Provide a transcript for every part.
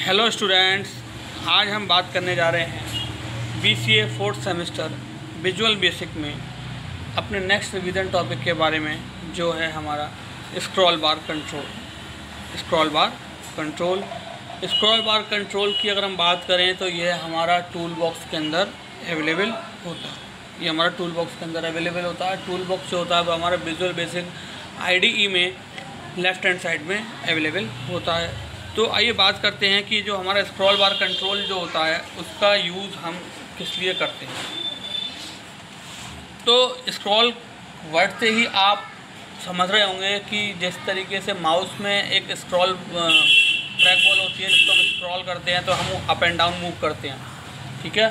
Hello students, आज हम बात करने जा रहे हैं BCA 4th semester visual basic में अपने नेक्स्ट रिवीजन टॉपिक के बारे में, जो है हमारा स्क्रॉल बार कंट्रोल। स्क्रॉल बार कंट्रोल की अगर हम बात करें तो यह हमारा टूल बॉक्स के अंदर अवेलेबल होता है। ये हमारा टूल बॉक्स के अंदर अवेलेबल होता है। टूल बॉक्स जो होता है वो हमारा विजुअल बेसिक IDE में लेफ़्ट हैंड साइड में अवेलेबल होता है। तो आइए बात करते हैं कि जो हमारा स्क्रॉल बार कंट्रोल जो होता है उसका यूज़ हम किस लिए करते हैं। तो स्क्रॉल वर्ड से ही आप समझ रहे होंगे कि जिस तरीके से माउस में एक स्क्रॉल ट्रैक बॉल होती है जिसको हम स्क्रॉल करते हैं तो हम अप एंड डाउन मूव करते हैं, ठीक है।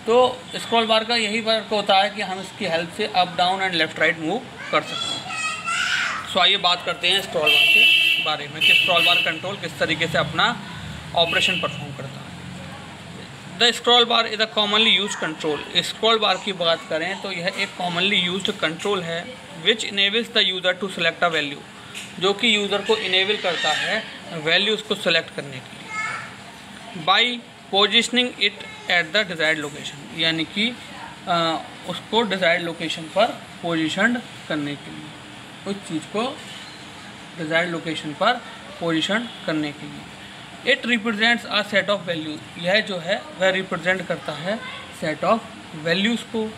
तो स्क्रॉल बार का यही वर्क होता है कि हम इसकी हेल्प से up down and left right move कर सकते हैं। सो आइए बात करते हैं स्क्रॉल बार के बारे में कि स्क्रॉल बार कंट्रोल किस तरीके से अपना ऑपरेशन परफॉर्म करता है। The scroll bar is a commonly used control. Scroll बार की बात करें तो यह एक कॉमनली यूज्ड कंट्रोल है which enables the user to select a value, जो कि यूज़र को इनेबल करता है वैल्यूज़ को सेलेक्ट करने के लिए by positioning it at the desired location, यानी कि उसको डिज़ायर्ड लोकेशन पर पोजिशन करने के लिए, उस चीज़ को डिज़ायर्ड लोकेशन पर पोजीशन करने के लिए। It represents a set of value, यह जो है वह रिप्रेजेंट करता है सेट ऑफ वैल्यूज़ को।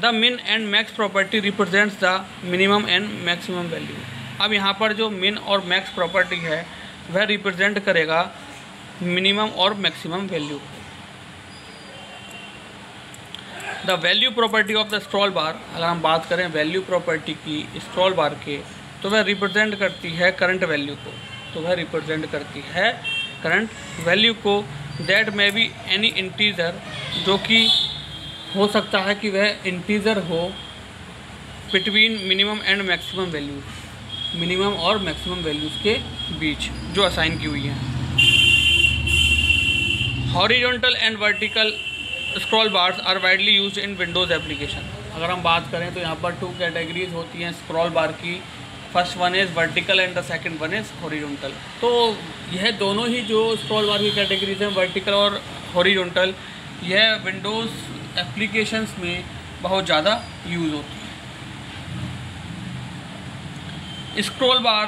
द मिन and max property represents the minimum and maximum value. अब यहाँ पर जो मिन और मैक्स प्रॉपर्टी है वह रिप्रेजेंट करेगा मिनिमम और मैक्सिमम वैल्यू को। The value property of the scroll bar, अगर हम बात करें वैल्यू प्रॉपर्टी की स्क्रॉल बार के, तो वह रिप्रेजेंट करती है करंट वैल्यू को। That may be any integer, जो कि हो सकता है कि वह इंटीजर हो between minimum and maximum values, minimum और मैक्सिमम वैल्यूज़ के बीच जो असाइन की हुई है। Horizontal and vertical scroll bars are widely used in Windows application. अगर हम बात करें तो यहाँ पर 2 कैटेगरीज होती हैं स्क्रॉल बार की। First one is vertical and the second one is horizontal. तो यह दोनों ही जो स्क्रॉल बार की कैटेगरीज हैं, वर्टिकल और हॉरिजॉन्टल, यह विंडोज़ एप्लीकेशंस में बहुत ज़्यादा यूज़ होती है। Scroll bar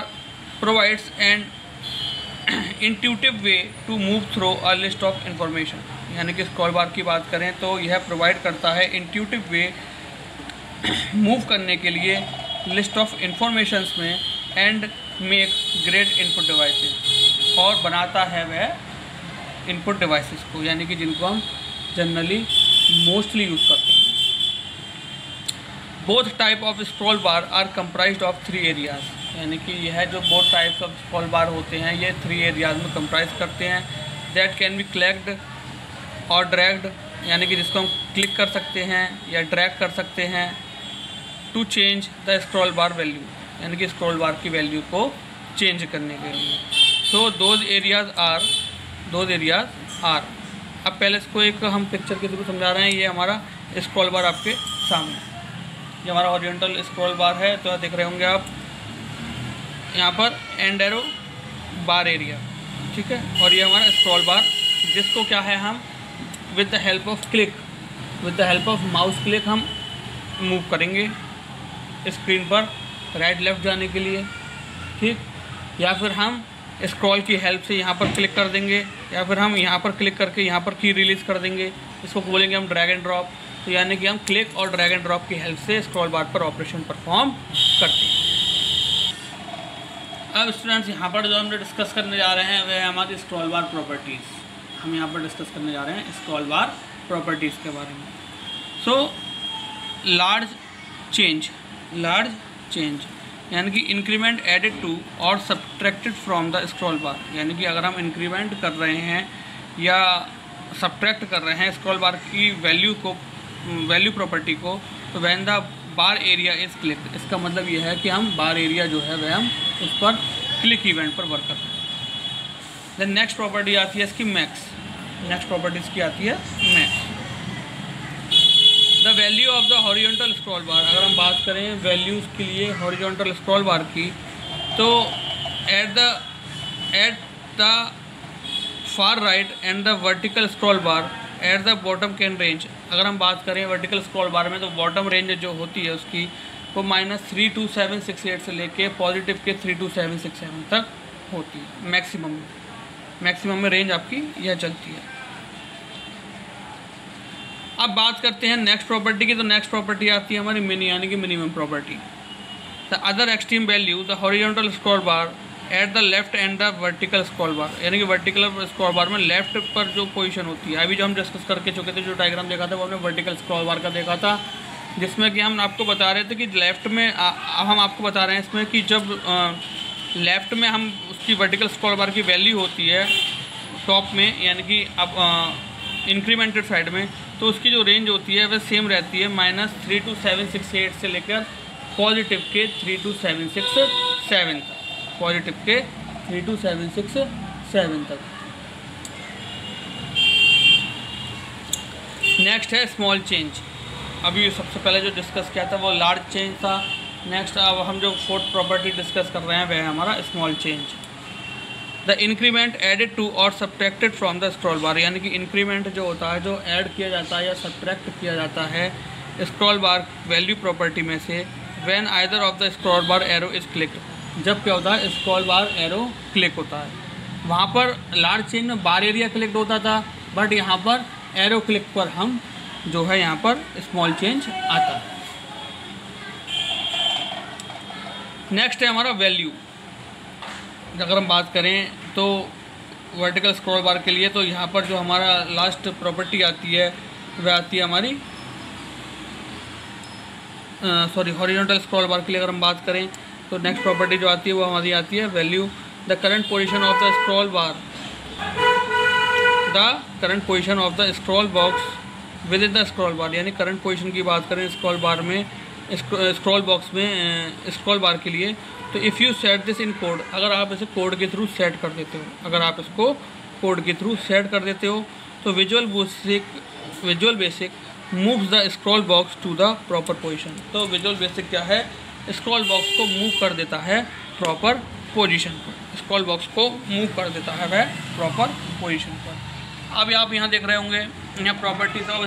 provides an intuitive way to move through a list of information, यानी कि स्क्रॉल बार की बात करें तो यह प्रोवाइड करता है इंट्यूटिव वे मूव करने के लिए लिस्ट ऑफ इंफॉर्मेशंस में and make great input devices, और बनाता है वह इनपुट डिवाइसेस को, यानी कि जिनको हम जनरली मोस्टली यूज़ करते हैं। Both type of scroll bar are comprised of 3 areas, यानी कि यह जो both types of scroll bar होते हैं ये 3 एरियाज में कंप्राइज करते हैं। दैट कैन बी क्लिक्ड और ड्रैग्ड, यानी कि जिसको हम क्लिक कर सकते हैं या ड्रैग कर सकते हैं। To change the scroll bar value, यानी कि स्क्रॉल बार की वैल्यू को चेंज करने के लिए। So those areas are. अब पहले इसको एक हम पिक्चर के थ्रू समझा रहे हैं। ये हमारा स्क्रॉल बार आपके सामने, ये हमारा हॉरिजॉन्टल स्क्रॉल बार है, तो देख रहे होंगे आप यहाँ पर एंड एरो बार एरिया, ठीक है। और ये हमारा स्क्रॉल बार, जिसको क्या है हम with the help of mouse click हम मूव करेंगे स्क्रीन पर राइट लेफ़्ट जाने के लिए, ठीक। या फिर हम स्क्रॉल की हेल्प से यहाँ पर क्लिक कर देंगे, या फिर हम यहाँ पर क्लिक करके यहाँ पर की रिलीज़ कर देंगे, इसको बोलेंगे हम ड्रैग एंड ड्रॉप। तो यानी कि हम क्लिक और ड्रैग एंड ड्रॉप की हेल्प से स्क्रॉल बार पर ऑपरेशन परफॉर्म करते हैं। अब स्टूडेंट्स, यहाँ पर जो हम डिस्कस करने जा रहे हैं वह है हमारी स्क्रॉल बार प्रॉपर्टीज़। हम यहाँ पर डिस्कस करने जा रहे हैं स्क्रॉल बार प्रॉपर्टीज़ के बारे में। सो लार्ज चेंज, यानी कि इंक्रीमेंट एडेड टू और subtracted from the scroll bar, यानी कि अगर हम इंक्रीमेंट कर रहे हैं या सब्ट्रैक्ट कर रहे हैं स्क्रॉल बार की वैल्यू प्रॉपर्टी को, तो when the bar area is click, इसका मतलब यह है कि हम बार एरिया जो है वह हम उस पर क्लिक इवेंट पर वर्क कर रहे हैं। देन नेक्स्ट प्रॉपर्टी आती है इसकी मैक्स। नेक्स्ट प्रॉपर्टी इसकी आती है max. The value of the horizontal scroll bar, अगर हम बात करें वैल्यूज़ के लिए हॉरिजॉन्टल स्क्रॉल बार की, तो at the far right and the vertical scroll bar at the bottom can range. अगर हम बात करें वर्टिकल स्क्रॉल बार में तो बॉटम रेंज जो होती है उसकी वो -32768 से लेके पॉजिटिव के 32767 तक होती है मैक्सिमम में रेंज आपकी यह चलती है। अब बात करते हैं नेक्स्ट प्रॉपर्टी की। तो नेक्स्ट प्रॉपर्टी आती है हमारी मिनी यानी कि minimum property. The other extreme value the horizontal scroll bar at the left and the vertical scroll bar, यानी कि वर्टिकल स्क्रॉल बार में लेफ्ट पर जो पोजीशन होती है, अभी जो हम डिस्कस करके चुके थे, जो डायग्राम देखा था वो हमने वर्टिकल स्क्रॉल बार का देखा था, जिसमें कि हम आपको बता रहे थे कि लेफ्ट में अब हम आपको बता रहे हैं इसमें कि जब लेफ्ट में हम उसकी वर्टिकल स्क्रॉल बार की वैल्यू होती है टॉप में, यानी कि अब इंक्रीमेंटेड साइड में, तो उसकी जो रेंज होती है वह सेम रहती है -32768 से लेकर पॉजिटिव के 32767 तक, पॉजिटिव के 32767 तक। नेक्स्ट है स्मॉल चेंज। अभी सबसे पहले जो डिस्कस किया था वो लार्ज चेंज था। नेक्स्ट अब हम जो फोर्थ प्रॉपर्टी डिस्कस कर रहे हैं वह है हमारा small change. The increment added to और subtracted from the scroll bar, यानी कि इंक्रीमेंट जो होता है, जो ऐड किया जाता है या सब्ट्रैक्ट किया जाता है स्क्रॉल बार वैल्यू प्रॉपर्टी में से, when either of the scroll bar arrow is clicked. जब क्या होता है स्क्रॉल बार एरो क्लिक होता है, वहाँ पर लार्ज चेंज में बार एरिया क्लिक होता था, बट यहाँ पर एरो क्लिक पर हम जो है यहाँ पर स्मॉल चेंज आता है। नेक्स्ट है हमारा वैल्यू। अगर हम बात करें तो वर्टिकल स्क्रॉल बार के लिए, तो यहाँ पर जो हमारा लास्ट प्रॉपर्टी आती है वह आती है हमारी हॉरिजॉन्टल स्क्रॉल बार के लिए अगर हम बात करें तो नेक्स्ट प्रॉपर्टी जो आती है वो हमारी आती है value. The current position of the scroll bar, the current position of the scroll box with in the scroll bar, यानी करंट पोजीशन की बात करें स्क्रॉल बार में, स्क्रॉल बॉक्स में स्क्रॉल बार के लिए, तो if you set this in code, अगर आप इसे कोड के थ्रू सेट कर देते हो, अगर आप इसको कोड के थ्रू सेट कर देते हो, तो visual basic moves the scroll box to the proper position. तो विजुअल बेसिक क्या है, स्क्रॉल बॉक्स को मूव कर देता है प्रॉपर पोजीशन पर, स्क्रॉल बॉक्स को मूव कर देता है वह प्रॉपर पोजीशन पर। अब आप यहाँ देख रहे होंगे यहाँ properties of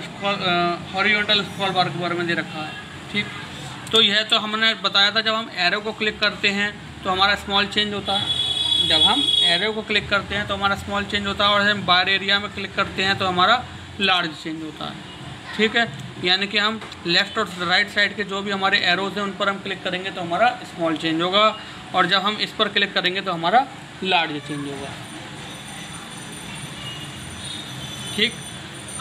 horizontal scroll bar के बारे में दे रखा है, ठीक। तो यह तो हमने बताया था, जब हम एरो को क्लिक करते हैं तो हमारा स्मॉल चेंज होता है, जब हम एरो को क्लिक करते हैं तो हमारा स्मॉल चेंज होता है, और हम बार एरिया में क्लिक करते हैं तो हमारा लार्ज चेंज होता है, ठीक है। यानी कि हम लेफ़्ट और राइट साइड के जो भी हमारे एरोज हैं उन पर हम क्लिक करेंगे तो हमारा स्मॉल चेंज होगा, और जब हम इस पर क्लिक करेंगे तो हमारा लार्ज चेंज होगा, ठीक।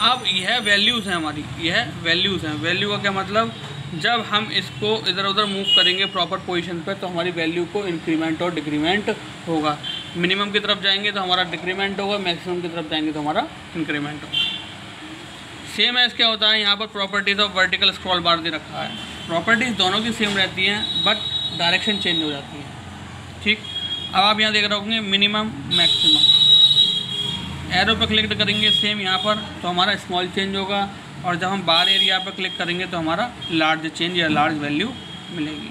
अब यह वैल्यूज़ हैं हमारी, यह वैल्यूज़ हैं। वैल्यू का क्या मतलब, जब हम इसको इधर उधर मूव करेंगे प्रॉपर पोजीशन पर तो हमारी वैल्यू को इंक्रीमेंट और डिक्रीमेंट होगा। मिनिमम की तरफ जाएंगे तो हमारा डिक्रीमेंट होगा, मैक्सिमम की तरफ जाएंगे तो हमारा इंक्रीमेंट होगा। सेम एज क्या होता है यहाँ पर properties of vertical scroll bar दे रखा है। प्रॉपर्टीज़ दोनों की सेम रहती हैं बट डायरेक्शन चेंज हो जाती है, ठीक। अब आप यहाँ देख रहे होंगे मिनिमम मैक्सिमम, एरो पर क्लिक करेंगे सेम यहाँ पर तो हमारा स्मॉल चेंज होगा, और जब हम बार एरिया पर क्लिक करेंगे तो हमारा लार्ज चेंज या लार्ज वैल्यू मिलेगी।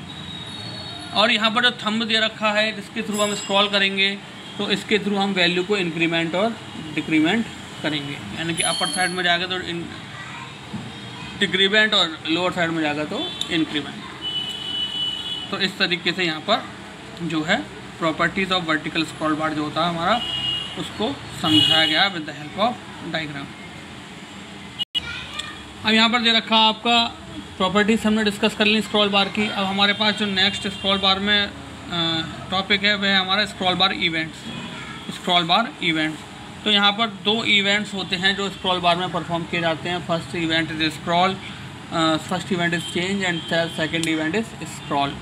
और यहाँ पर जो थंब दे रखा है जिसके थ्रू हम स्क्रॉल करेंगे तो इसके थ्रू हम वैल्यू को इंक्रीमेंट और डिक्रीमेंट करेंगे, यानी कि अपर साइड में जाएगा तो डिक्रीमेंट और लोअर साइड में जाएगा तो इंक्रीमेंट। तो इस तरीके से यहाँ पर जो है प्रॉपर्टीज़ ऑफ वर्टिकल स्क्रॉल बार जो होता है हमारा, उसको समझाया गया with the help of diagram. अब यहाँ पर दे रखा आपका प्रॉपर्टीज़ हमने डिस्कस कर ली स्क्रॉल बार की। अब हमारे पास जो नेक्स्ट स्क्रॉल बार में टॉपिक है वह है हमारा स्क्रॉल बार इवेंट्स। स्क्रॉल बार इवेंट्स, तो यहाँ पर दो इवेंट्स होते हैं जो स्क्रॉल बार में परफॉर्म किए जाते हैं। First event is scroll, first event is change and second event is scroll.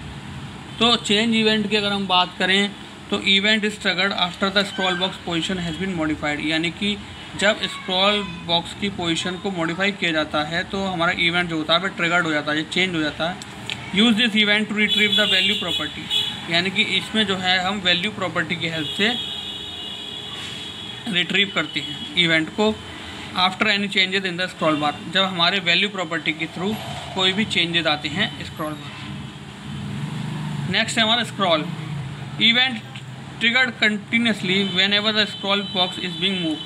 तो चेंज इवेंट की अगर हम बात करें तो event is triggered after the scroll box position has been modified, यानी कि जब स्क्रॉल बॉक्स की पोजीशन को मॉडिफाई किया जाता है तो हमारा इवेंट जो होता है वह ट्रिगर्ड हो जाता है, चेंज हो जाता है। Use this event to retrieve the value property, यानी कि इसमें जो है हम वैल्यू प्रॉपर्टी की हेल्प से रिट्रीव करते हैं इवेंट को after any changes in the scroll bar, जब हमारे वैल्यू प्रॉपर्टी के थ्रू कोई भी चेंजेस आते हैं स्क्रॉल बार। नेक्स्ट है हमारा scroll event triggered continuously whenever the scroll box is being move,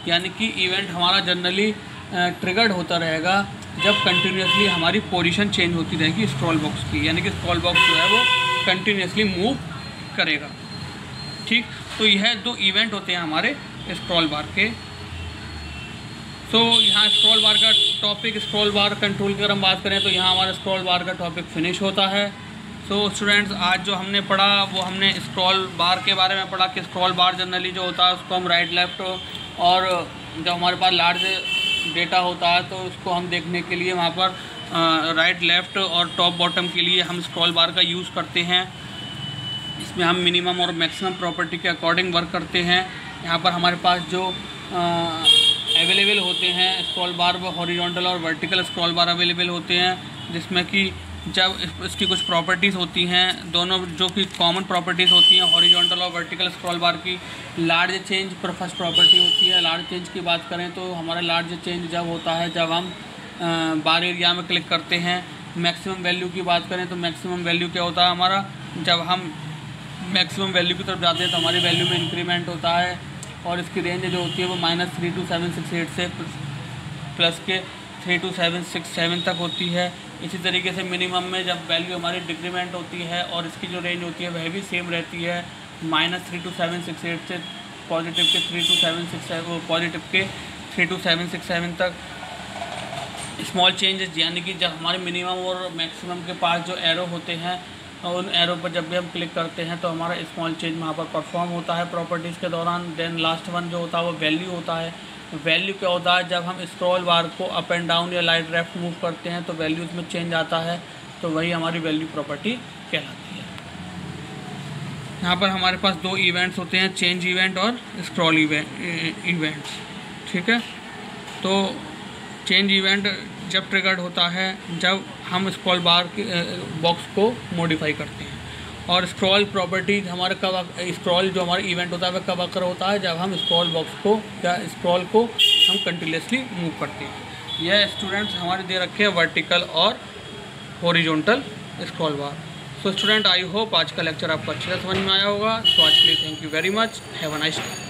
यानी कि इवेंट हमारा जनरली ट्रिगर्ड होता रहेगा जब कंटिन्यूसली हमारी पोजीशन चेंज होती रहेगी स्क्रॉल बॉक्स की, यानी कि स्क्रॉल बॉक्स जो है वो कंटिन्यूसली मूव करेगा। ठीक, तो यह 2 इवेंट होते हैं हमारे स्क्रॉल बार के। तो यहाँ स्क्रॉल बार का टॉपिक, स्क्रॉल बार कंट्रोल की अगर हम बात करें तो यहाँ हमारा स्क्रॉल बार का टॉपिक फिनिश होता है। तो स्टूडेंट्स, आज जो हमने पढ़ा वो हमने स्क्रॉल बार के बारे में पढ़ा कि स्क्रॉल बार जनरली जो होता है उसको हम राइट लेफ्ट, और जब हमारे पास लार्ज डेटा होता है तो उसको हम देखने के लिए वहाँ पर राइट लेफ्ट और टॉप बॉटम के लिए हम स्क्रॉल बार का यूज़ करते हैं। इसमें हम मिनिमम और मैक्सिमम प्रॉपर्टी के अकॉर्डिंग वर्क करते हैं। यहाँ पर हमारे पास जो अवेलेबल होते हैं स्क्रॉल बार, वो हॉरिजॉन्टल और वर्टिकल स्क्रॉल बार अवेलेबल होते हैं, जिसमें कि जब इसकी कुछ प्रॉपर्टीज़ होती हैं, दोनों जो कि कॉमन प्रॉपर्टीज़ होती हैं हॉरिजॉन्टल और वर्टिकल स्क्रॉल बार की। लार्ज चेंज पर फर्स्ट प्रॉपर्टी होती है। लार्ज चेंज की बात करें तो हमारा लार्ज चेंज जब होता है जब हम बार एरिया में क्लिक करते हैं। मैक्सिमम वैल्यू की बात करें तो मैक्सिमम वैल्यू क्या होता है हमारा, जब हम मैक्सिमम वैल्यू की तरफ जाते हैं तो हमारी वैल्यू में इंक्रीमेंट होता है, और इसकी रेंज जो होती है वो -32768 से प्लस के 32767 तक होती है। इसी तरीके से मिनिमम में जब वैल्यू हमारी डिक्रीमेंट होती है और इसकी जो रेंज होती है वह भी सेम रहती है, -32768 से पॉजिटिव के 32767 तक। स्मॉल चेंजेस, यानी कि जब हमारे मिनिमम और मैक्सिमम के पास जो एरो होते हैं, उन एरो पर जब भी हम क्लिक करते हैं तो हमारा स्मॉल चेंज वहाँ पर परफॉर्म होता है प्रॉपर्टीज़ के दौरान। देन लास्ट वन जो होता है वो वैल्यू होता है। वैल्यू क्या होता है, जब हम स्क्रॉल बार को अप एंड डाउन या राइट लेफ्ट मूव करते हैं तो वैल्यूज़ में चेंज आता है, तो वही हमारी वैल्यू प्रॉपर्टी कहलाती है। यहाँ पर हमारे पास 2 इवेंट्स होते हैं, चेंज इवेंट और स्क्रॉल इवेंट्स। ठीक है, तो चेंज इवेंट जब ट्रिगर्ड होता है जब हम स्क्रॉल बार के बॉक्स को मॉडिफाई करते हैं, और स्क्रॉल प्रॉपर्टीज हमारे कब, स्क्रॉल जो हमारा इवेंट होता है वह कब अकर होता है, जब हम स्क्रॉल बॉक्स को या स्क्रॉल को हम कंटिन्यूसली मूव करते हैं। यह स्टूडेंट्स हमारे दे रखे हैं वर्टिकल और horizontal scroll bar. So student, I hope आज का लेक्चर आपको अच्छे से समझ में आया होगा। तो आज के लिए thank you very much, have a nice day.